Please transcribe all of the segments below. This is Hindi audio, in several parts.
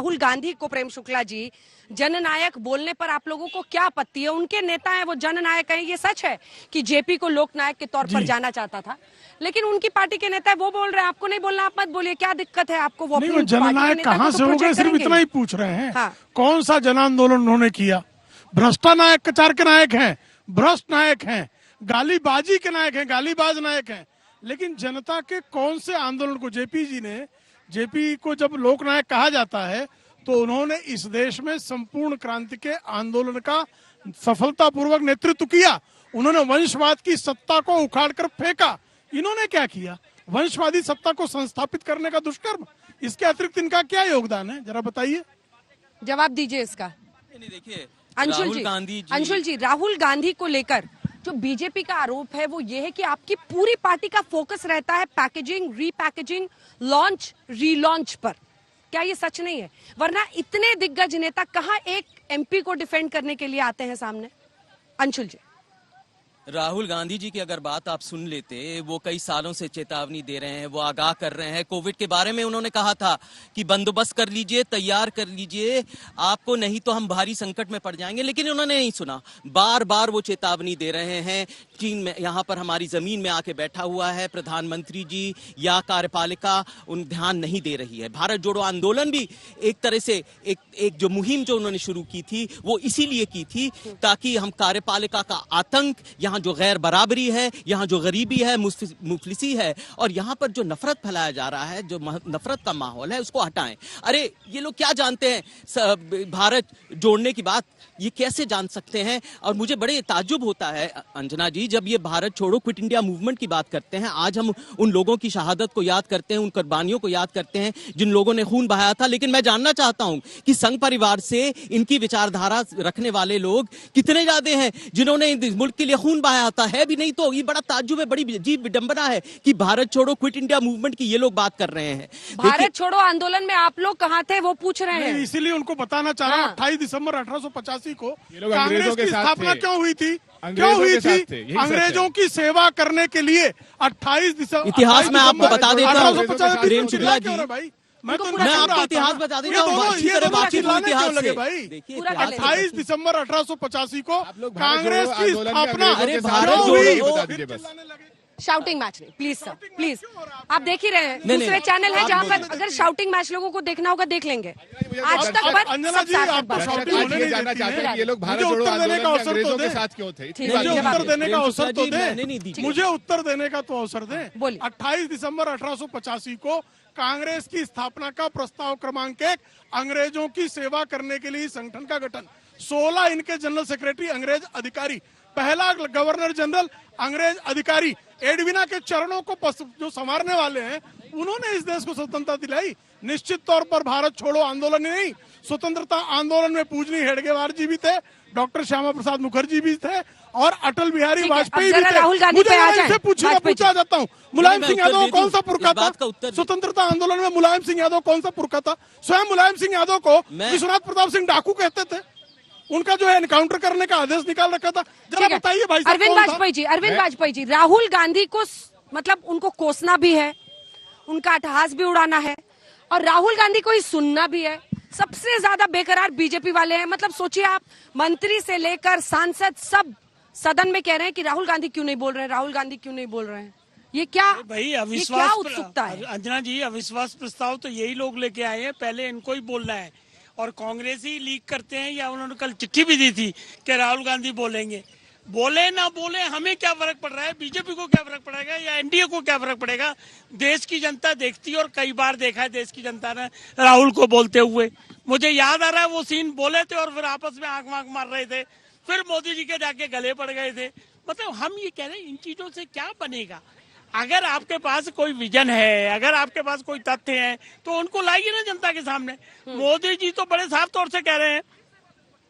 राहुल गांधी को प्रेम शुक्ला जी जननायक बोलने पर आप लोगों को क्या आपत्ति है? उनके नेता हैं, वो जननायक हैं, ये सच है कि जेपी को लोकनायक के तौर पर जाना चाहता था, लेकिन उनकी पार्टी के नेता है, वो बोल रहे हैं, आपको नहीं बोलना, आप मत बोलिए, क्या दिक्कत है आपको? वो नहीं, जननायक कहाँ से हो गए, सिर्फ इतना ही पूछ रहे हैं। हाँ। कौन सा जन आंदोलन उन्होंने किया? भ्रष्टा नायक कचार के नायक हैं, भ्रष्ट नायक हैं, गालीबाजी के नायक हैं, गालीबाज नायक हैं। लेकिन जनता के कौन से आंदोलन को जेपी को जब लोकनायक कहा जाता है तो उन्होंने इस देश में संपूर्ण क्रांति के आंदोलन का सफलतापूर्वक नेतृत्व किया। उन्होंने वंशवाद की सत्ता को उखाड़कर फेंका। इन्होंने क्या किया? वंशवादी सत्ता को संस्थापित करने का दुष्कर्म। इसके अतिरिक्त इनका क्या योगदान है, जरा बताइए, जवाब दीजिए इसका। नहीं, देखिए अंशुल जी, राहुल गांधी को लेकर जो बीजेपी का आरोप है वो ये है कि आपकी पूरी पार्टी का फोकस रहता है पैकेजिंग, रीपैकेजिंग, लॉन्च, रीलॉन्च पर। क्या ये सच नहीं है? वरना इतने दिग्गज नेता कहां एक एमपी को डिफेंड करने के लिए आते हैं सामने? अंशुल जी, राहुल गांधी जी की अगर बात आप सुन लेते, वो कई सालों से चेतावनी दे रहे हैं, वो आगाह कर रहे हैं। कोविड के बारे में उन्होंने कहा था कि बंदोबस्त कर लीजिए, तैयार कर लीजिए, आपको नहीं तो हम भारी संकट में पड़ जाएंगे, लेकिन उन्होंने नहीं सुना। बार बार वो चेतावनी दे रहे हैं। चीन में यहाँ पर हमारी जमीन में आके बैठा हुआ है प्रधानमंत्री जी या कार्यपालिका, उन ध्यान नहीं दे रही है। भारत जोड़ो आंदोलन भी एक तरह से एक जो मुहिम जो उन्होंने शुरू की थी वो इसीलिए की थी ताकि हम कार्यपालिका का आतंक, यहाँ जो गैर बराबरी है, यहाँ जो गरीबी है, मुफलिसी है और यहाँ पर जो नफरत फैलाया जा रहा है, जो नफरत का माहौल है, उसको हटाएं। अरे ये लोग क्या जानते हैं भारत जोड़ने की बात? ये कैसे जान सकते हैं? और मुझे बड़े ताज्जुब होता है अंजना जी, जब ये भारत छोड़ो क्विट इंडिया मूवमेंट की बात करते हैं। आज हम उन लोगों की शहादत को याद करते हैं, उन कुर्बानियों को याद करते हैं जिन लोगों ने खून बहाया था, लेकिन मैं जानना चाहता हूं कि संघ परिवार से इनकी विचारधारा रखने वाले लोग कितने ज्यादा हैं जिन्होंने मुल्क के लिए खून बहाया था? है भी नहीं तो ये बड़ा ताज्जुब है, बड़ी अजीब विडंबना है कि भारत छोड़ो क्विट इंडिया मूवमेंट की ये लोग बात कर रहे हैं। भारत छोड़ो आंदोलन में आप लोग कहां थे वो पूछ रहे हैं। इसीलिए उनको बताना चाह रहा हूं, 28 दिसंबर 1885 को कांग्रेस की स्थापना क्यों हुई थी? अंग्रेजों की सेवा करने के लिए 28 दिसंबर। इतिहास में आपको बता देता हूँ प्रेम शुक्ला जी, मैं आपको इतिहास बता देता हूँ। 28 दिसंबर 1885 को कांग्रेस की स्थापना। अरे भारत जोड़ो, शाउटिंग मैच नहीं, प्लीज सर, प्लीज। आप देख ही रहे हैं, दूसरे चैनल है जहाँ पर अगर शाउटिंग मैच लोगों को देखना होगा देख लेंगे। आज तक पर अंजना जी, आपको शाउटिंग होने नहीं देती है। ये लोग भारत जोड़ो आंदोलन में अंग्रेजों के साथ क्यों थे? मुझे उत्तर देने का अवसर तो दे, मुझे उत्तर देने का तो अवसर दे। 28 दिसंबर 1885 को कांग्रेस की स्थापना का प्रस्ताव क्रमांक 1, अंग्रेजों की सेवा करने के लिए संगठन का गठन। 16 इनके जनरल सेक्रेटरी अंग्रेज अधिकारी, पहला गवर्नर जनरल अंग्रेज अधिकारी, एडविना के चरणों को जो संवारने वाले हैं, उन्होंने इस देश को स्वतंत्रता दिलाई। निश्चित तौर पर भारत छोड़ो आंदोलन ही नहीं, स्वतंत्रता आंदोलन में पूजनीय हेडगेवार जी भी थे, डॉक्टर श्यामा प्रसाद मुखर्जी भी थे और अटल बिहारी वाजपेयी भी थे। मुझे पूछा जाता हूँ, मुलायम सिंह यादव कौन सा पुरखा था स्वतंत्रता आंदोलन में? मुलायम सिंह यादव कौन सा पुरखा था? स्वयं मुलायम सिंह यादव को विश्वनाथ प्रताप सिंह डाकू कहते थे। उनका जो है एनकाउंटर करने का आदेश निकाल रखा था। जरा बताइए भाई साहब। अरविंद वाजपेयी जी, राहुल गांधी को मतलब उनको कोसना भी है, उनका अट्टहास भी उड़ाना है और राहुल गांधी को ही सुनना भी है। सबसे ज्यादा बेकरार बीजेपी वाले हैं। मतलब सोचिए आप, मंत्री से लेकर सांसद सब सदन में कह रहे हैं कि राहुल गांधी क्यों नहीं बोल रहे हैं, राहुल गांधी क्यों नहीं बोल रहे हैं। ये क्या भाई अविश्वास, क्या उत्सुकता है? अंजना जी, अविश्वास प्रस्ताव तो यही लोग लेके आए हैं, पहले इनको ही बोलना है और कांग्रेस ही लीक करते हैं। या उन्होंने कल चिट्ठी भी दी थी कि राहुल गांधी बोलेंगे। बोले ना बोले हमें क्या फर्क पड़ रहा है? बीजेपी को क्या फर्क पड़ेगा या एनडीए को क्या फर्क पड़ेगा? देश की जनता देखती है और कई बार देखा है देश की जनता ने राहुल को बोलते हुए। मुझे याद आ रहा है वो सीन, बोले थे और फिर आपस में आंख मार रहे थे, फिर मोदी जी के जाके गले पड़ गए थे। मतलब हम ये कह रहे हैं इन चीजों से क्या बनेगा? अगर आपके पास कोई विजन है, अगर आपके पास कोई तथ्य है तो उनको लाइए ना जनता के सामने। मोदी जी तो बड़े साफ तौर से कह रहे हैं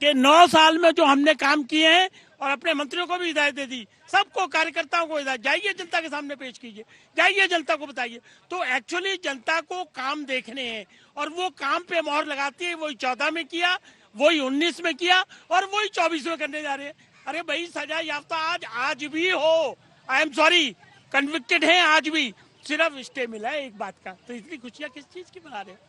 कि 9 साल में जो हमने काम किए हैं और अपने मंत्रियों को भी हिदायत दे दी, सबको, कार्यकर्ताओं को हिदायत, जाइए जनता के सामने पेश कीजिए, जाइए जनता को बताइए। तो एक्चुअली जनता को काम देखने हैं और वो काम पे मोहर लगाती है। वही 14 में किया, वही 19 में किया और वही 24 में करने जा रहे हैं। अरे भाई, सजा याफ्ता आज भी हो, आई एम सॉरी, कन्विक्टेड है आज भी, सिर्फ स्टे मिला है एक बात का, तो इतनी खुशियां किस चीज की मना रहे हैं?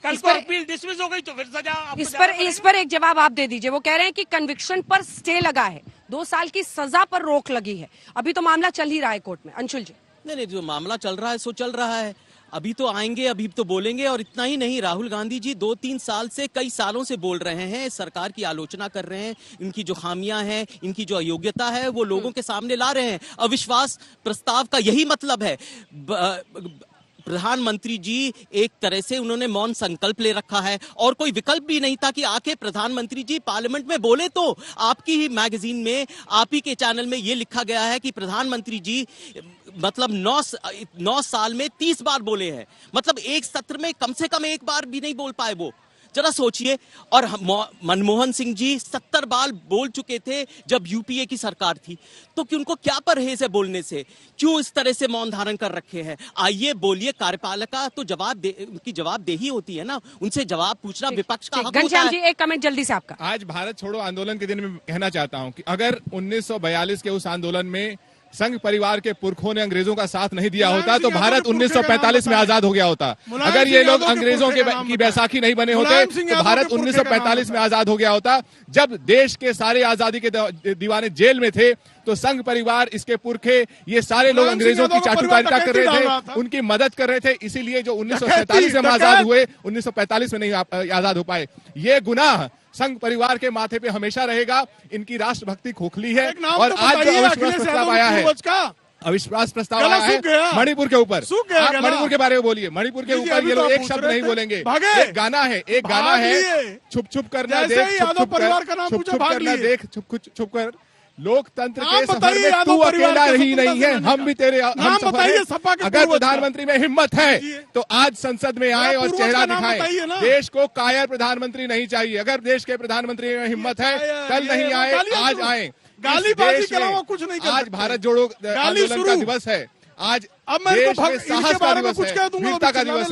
कल को अपील डिसमिस हो गई तो फिर सजा आपको इस पर एक जवाब आप दे दीजिए। वो कह रहे हैं कि कन्विक्शन पर स्टे लगा है, 2 साल की सजा पर रोक लगी है, अभी तो मामला चल ही रहा है कोर्ट में। अंशुल जी। नहीं, जो मामला चल रहा है सो चल रहा है, अभी तो आएंगे, अभी तो बोलेंगे। और इतना ही नहीं, राहुल गांधी जी 2-3 साल से, कई सालों से बोल रहे हैं, सरकार की आलोचना कर रहे हैं, इनकी जो खामियां हैं, इनकी जो अयोग्यता है वो लोगों के सामने ला रहे हैं। अविश्वास प्रस्ताव का यही मतलब है। प्रधानमंत्री जी एक तरह से उन्होंने मौन संकल्प ले रखा है और कोई विकल्प भी नहीं था कि आके प्रधानमंत्री जी पार्लियामेंट में बोले। तो आपकी ही मैगजीन में, आप ही के चैनल में ये लिखा गया है कि प्रधानमंत्री जी मतलब 9 साल में 30 बार बोले हैं, मतलब एक सत्र में कम से कम एक बार भी नहीं बोल पाए वो। जरा सोचिए। और मनमोहन सिंह जी 70 बार बोल चुके थे जब यूपीए की सरकार थी, तो कि उनको क्या परहेज है बोलने से, क्यों इस तरह से मौन धारण कर रखे हैं? आइए बोलिए, कार्यपालिका तो उनकी जवाबदेही होती है ना, उनसे जवाब पूछना विपक्ष का हक होता है। घनश्याम जी एक कमेंट जल्दी से आपका। आज भारत छोड़ो आंदोलन के दिन में कहना चाहता हूं कि अगर 1942 के उस आंदोलन में संघ परिवार के पुरखों ने अंग्रेजों का साथ नहीं दिया होता तो भारत 1945 में आजाद हो गया होता। अगर ये लोग अंग्रेजों की बैसाखी नहीं बने होते तो भारत 1945 में आजाद हो गया होता। जब देश के सारे आजादी के दीवाने जेल में थे तो संघ परिवार, इसके पुरखे, ये सारे लोग अंग्रेजों की चाटुकारिता कर रहे थे, उनकी मदद कर रहे थे। इसीलिए जो 1947 में हम आजाद हुए, 1945 में नहीं आजाद हो पाए। ये गुनाह संघ परिवार के माथे पे हमेशा रहेगा। इनकी राष्ट्रभक्ति खोखली है और आज जो अविश्वास प्रस्ताव आया है, अविश्वास प्रस्ताव आया है मणिपुर के ऊपर, आप मणिपुर के बारे में बोलिए। मणिपुर के ऊपर ये लोग एक शब्द नहीं बोलेंगे। एक गाना है, छुप छुप करना देख, छुप छुप करना देख, छुप कर। लोकतंत्र के सफर में तू अकेला ही नहीं है, हम भी तेरे हम सफर हैं। अगर प्रधानमंत्री में हिम्मत है तो आज संसद में आए और चेहरा दिखाएं। देश को कायर प्रधानमंत्री नहीं चाहिए। अगर देश के प्रधानमंत्री में हिम्मत है, कल नहीं आए, आज आए। गालीबाजी के अलावा कुछ नहीं। आज भारत जोड़ो आंदोलन का दिवस है। आज देश में साहस का दिवस है, वीरता का दिवस है।